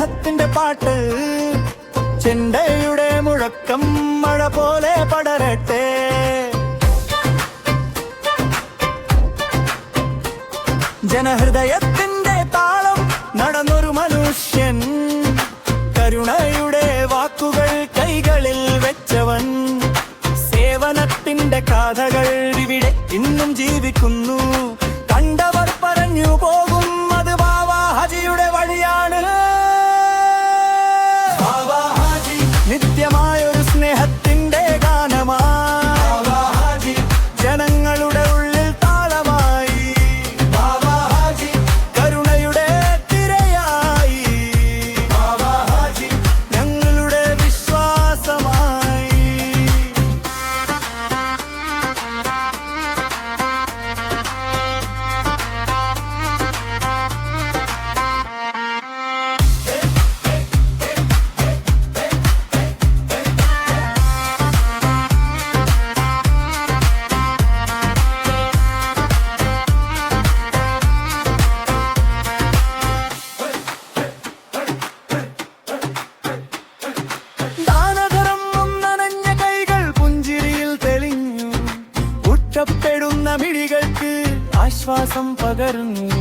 സ്നേഹത്തിന്റെ പാട്ട്, ചെണ്ടയുടെ മുഴക്കം മഴ പോലെ പടരട്ടെ. ജനഹൃദയത്തിന്റെ താളം നടന്നൊരു മനുഷ്യൻ, കരുണയുടെ വാക്കുകൾ കൈകളിൽ വെച്ചവൻ. സേവനത്തിന്റെ കഥകൾ ഇവിടെ ഇന്നും ജീവിക്കുന്നു. കണ്ടവർ പറഞ്ഞു പോകും അത് ബാബ ഹാജിയുടെ വഴിയാണ്. ബാബ ഹാജി നിത്യമായൊരു സ്നേഹത്തിന്റെ ഗാനമായി, ജനങ്ങളുടെ ഉള്ളിൽ താളമായി. ബാബ ഹാജി കരുണയുടെ തിരയായി, ബാബ ഹാജി ഞങ്ങളുടെ വിശ്വാസമായി. പ്പെടുന്ന മിഴികൾക്ക് ആശ്വാസം പകർന്നു.